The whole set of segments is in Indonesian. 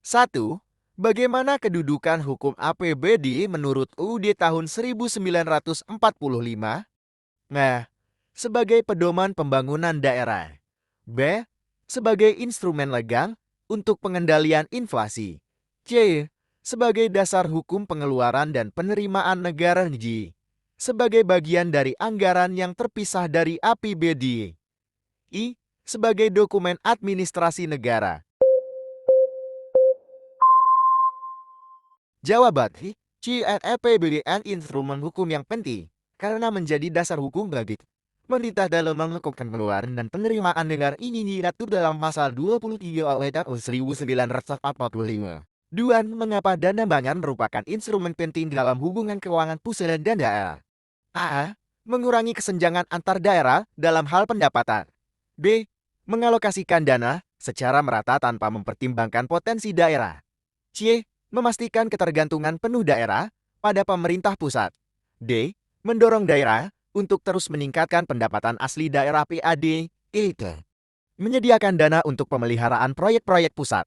1. Bagaimana kedudukan hukum APBD menurut UUD tahun 1945? Nah, sebagai pedoman pembangunan daerah. B. Sebagai instrumen legal untuk pengendalian inflasi. C. Sebagai dasar hukum pengeluaran dan penerimaan negara. J. Sebagai bagian dari anggaran yang terpisah dari APBD. I. Sebagai dokumen administrasi negara. Jawaban CNAPBDN instrumen hukum yang penting karena menjadi dasar hukum bagi pemerintah dalam melakukan pengeluaran dan penerimaan negara. Ini diatur dalam pasal 23 UU 1945. 2. Mengapa dana banyak merupakan instrumen penting dalam hubungan keuangan pusat dan daerah? A. Mengurangi kesenjangan antar daerah dalam hal pendapatan. B. Mengalokasikan dana secara merata tanpa mempertimbangkan potensi daerah. C. Memastikan ketergantungan penuh daerah pada pemerintah pusat. D. Mendorong daerah untuk terus meningkatkan pendapatan asli daerah PAD. E. Menyediakan dana untuk pemeliharaan proyek-proyek pusat.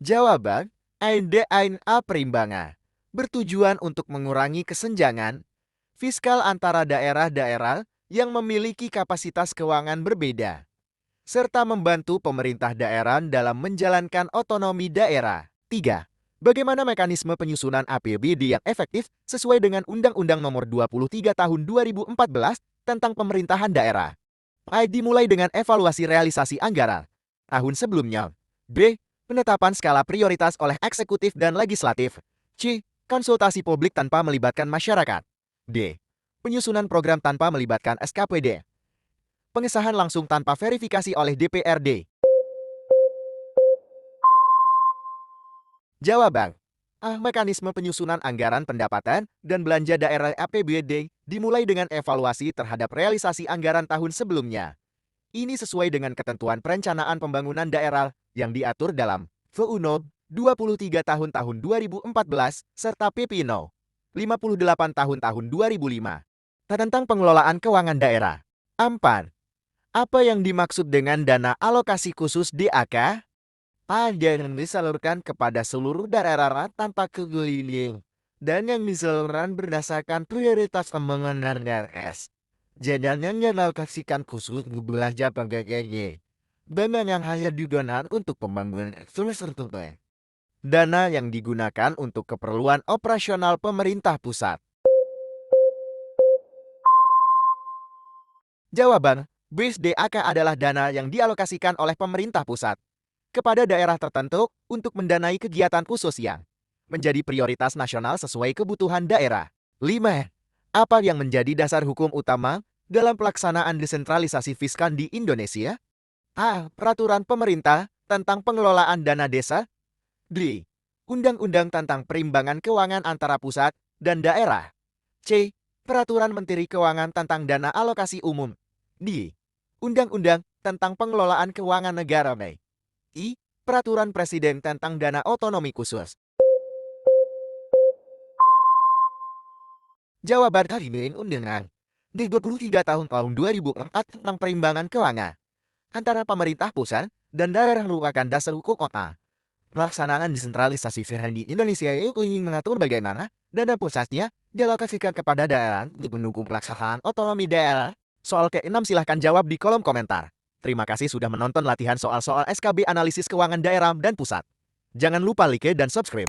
Jawaban A. Perimbangan bertujuan untuk mengurangi kesenjangan fiskal antara daerah-daerah yang memiliki kapasitas keuangan berbeda, serta membantu pemerintah daerah dalam menjalankan otonomi daerah. 3. Bagaimana mekanisme penyusunan APBD yang efektif sesuai dengan Undang-Undang Nomor 23 Tahun 2014 tentang Pemerintahan Daerah? A. Dimulai dengan evaluasi realisasi anggaran tahun sebelumnya. B. Penetapan skala prioritas oleh eksekutif dan legislatif. C. Konsultasi publik tanpa melibatkan masyarakat. D. Penyusunan program tanpa melibatkan SKPD. Pengesahan langsung tanpa verifikasi oleh DPRD. Jawaban A. Mekanisme penyusunan anggaran pendapatan dan belanja daerah APBD dimulai dengan evaluasi terhadap realisasi anggaran tahun sebelumnya. Ini sesuai dengan ketentuan perencanaan pembangunan daerah yang diatur dalam VU No. 23 tahun 2014 serta PP No. 58 tahun 2005 tentang pengelolaan keuangan daerah. 4. Apa yang dimaksud dengan dana alokasi khusus DAK? A. Yang disalurkan kepada seluruh daerah tanpa kegelingan dan yang disalurkan berdasarkan prioritas pembangunan DRS. Jadinya dialokasikan khusus belanja pegawai. Dana yang hanya digunakan untuk pembangunan tertentu. Dana yang digunakan untuk keperluan operasional pemerintah pusat. Jawaban BSDAK adalah dana yang dialokasikan oleh pemerintah pusat kepada daerah tertentu untuk mendanai kegiatan khusus yang menjadi prioritas nasional sesuai kebutuhan daerah. 5. Apa yang menjadi dasar hukum utama dalam pelaksanaan desentralisasi fiskal di Indonesia? A. Peraturan pemerintah tentang pengelolaan dana desa. D. Undang-undang tentang perimbangan keuangan antara pusat dan daerah. C. Peraturan Menteri Keuangan tentang dana alokasi umum. D. Undang-undang tentang pengelolaan keuangan negara. I. Peraturan Presiden tentang dana otonomi khusus. Jawaban dari Undang-Undang di 23 tahun 2004 tentang perimbangan keuangan antara pemerintah pusat dan daerah merupakan dasar hukum kota. Pelaksanaan desentralisasi fiskal di Indonesia itu ingin mengatur bagaimana dana pusatnya dialokasikan kepada daerah untuk mendukung pelaksanaan otonomi daerah. Soal ke-6 silahkan jawab di kolom komentar. Terima kasih sudah menonton latihan soal-soal SKB analisis keuangan daerah dan pusat. Jangan lupa like dan subscribe.